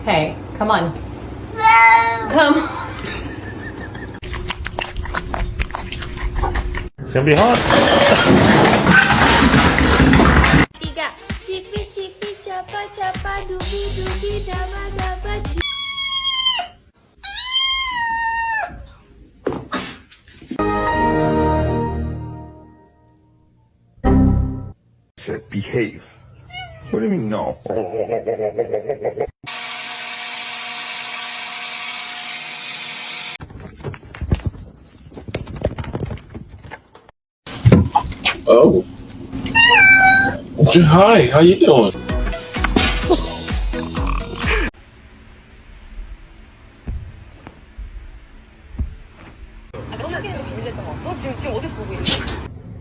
Okay, come on. Come on. It's gonna be hot. Tiga, cipi cipi capa capa dubi dubi daba daba ci. Said behave. What do you mean no? Oh. Hi, how you doing?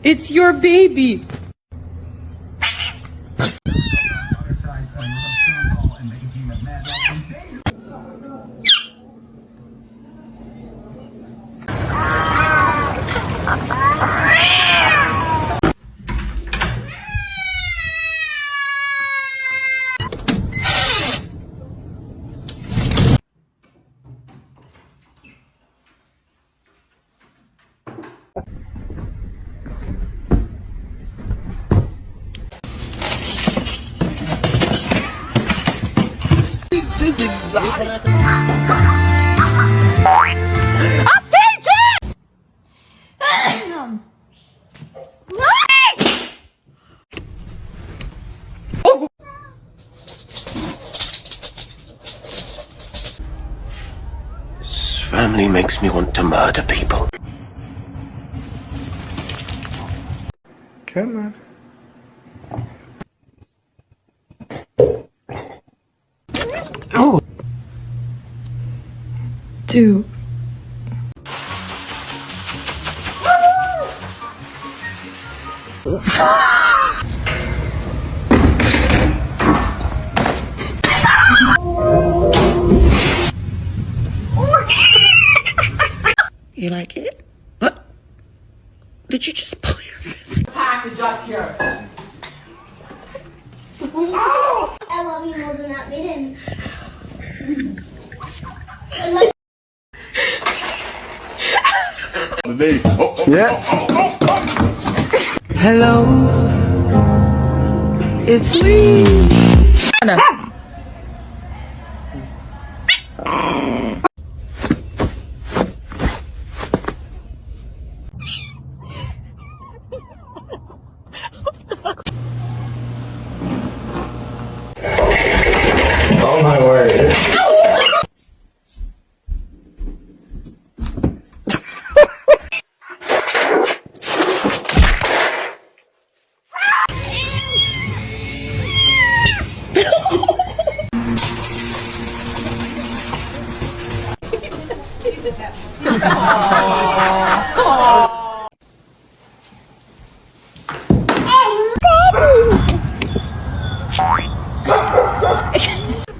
It's your baby. This family makes me want to murder people. Come on. Oh. 2. You like it? What? Did you just pull your fist? Package up here. I love you more than that maiden. Yeah. Hello. It's me. Anna. Oh my word.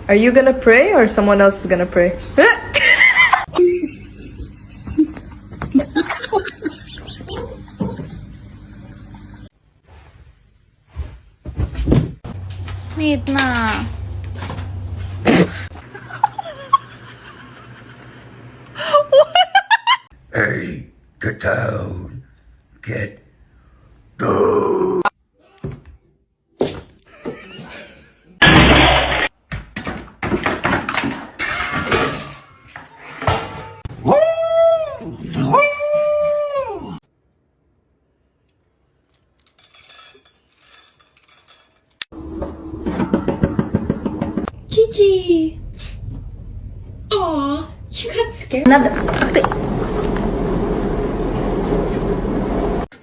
Are you gonna pray or someone else is gonna pray? Meet na. Hey, get down. Get down. Gigi. Aw, you got scared.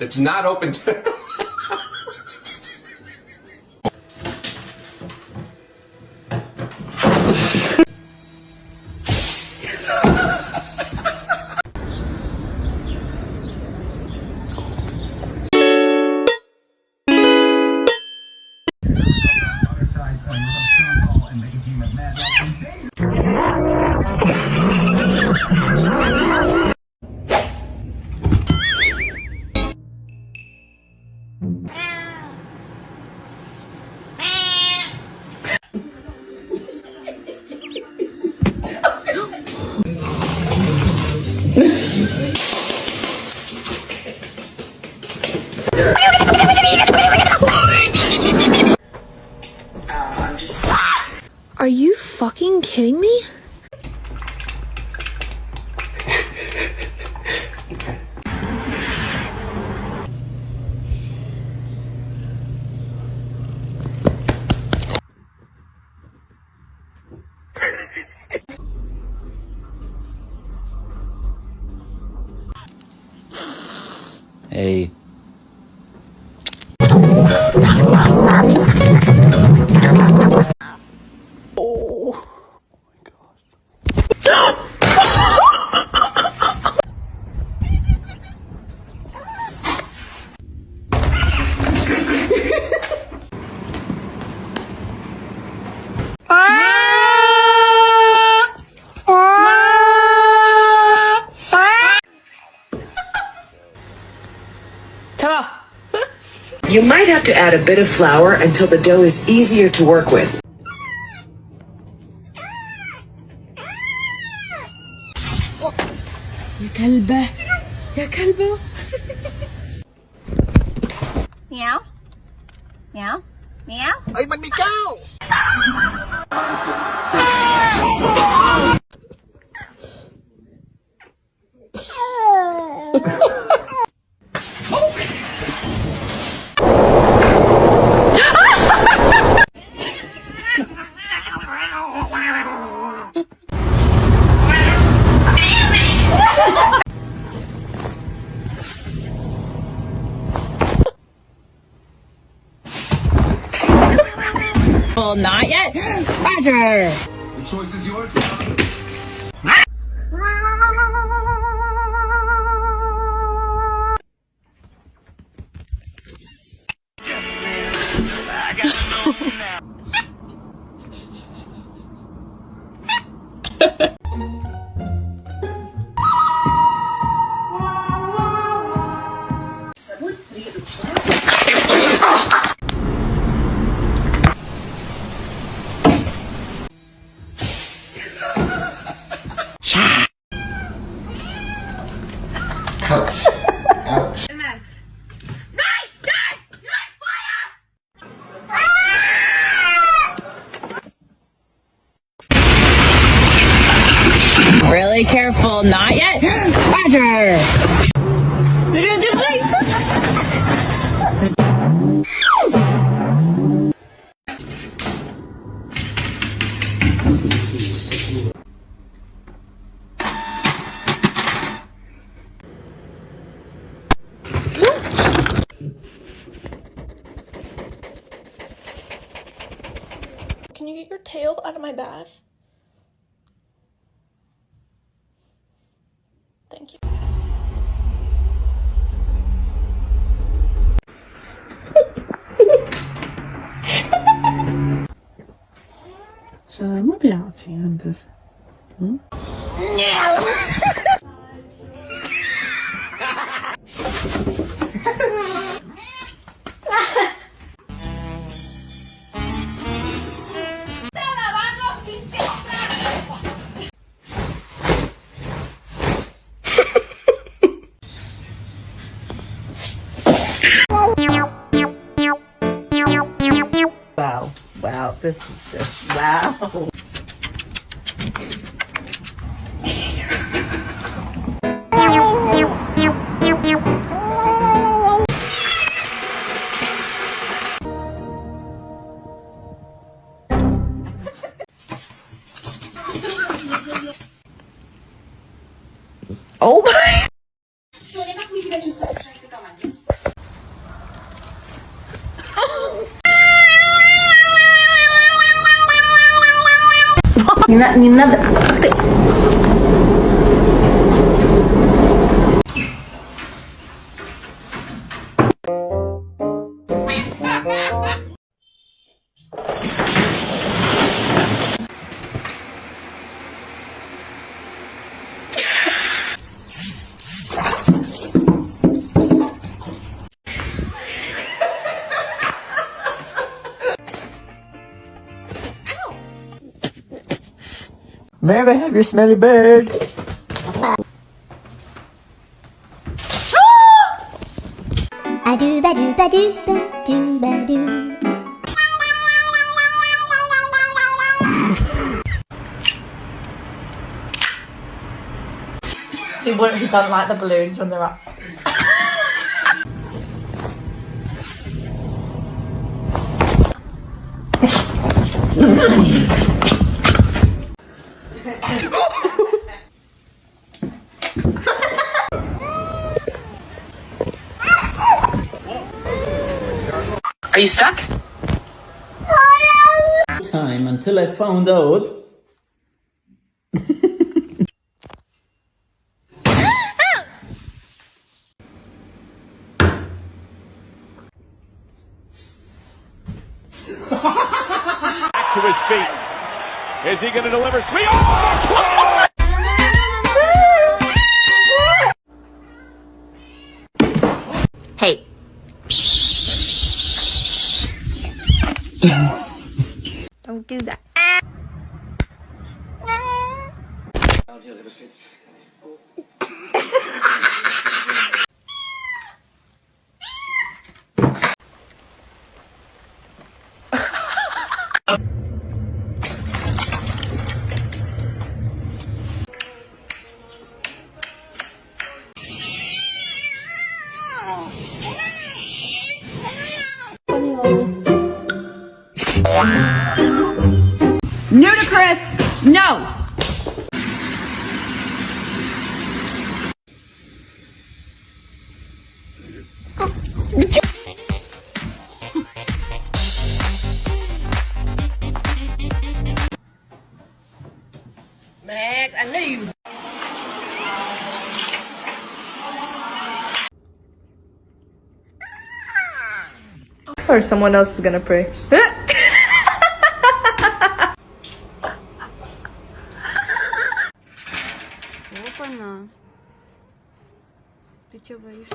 It's not open to... Are you fucking kidding me? Hey. You might have to add a bit of flour until the dough is easier to work with. يا كلبة يا كلبة. Meow. Meow. Meow. Ay, manikaw! Well, not yet. Roger. The choice is yours. Ouch. Ouch. Really careful. Not yet. Roger. Can you get your tail out of my bath? Thank you. Wow. Wow. This is just wow. Oh my. Nie надо. May I have your smelly bird? He doesn't like the balloons when they're up. Are you stuck? Time until I found out. Back to his feet. Is he going to deliver? Sweet! Oh! Hey. Don't do that. Ludicrous! No! Max, I knew you was... Or someone else is gonna pray. Опа-на. Ты чё боишься?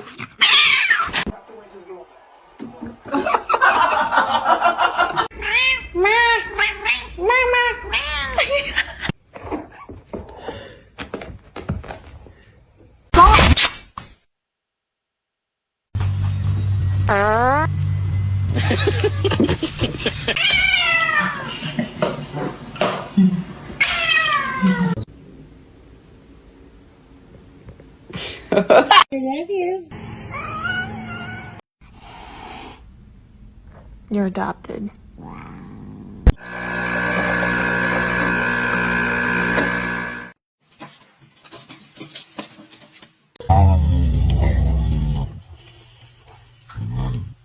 I love you. You're adopted.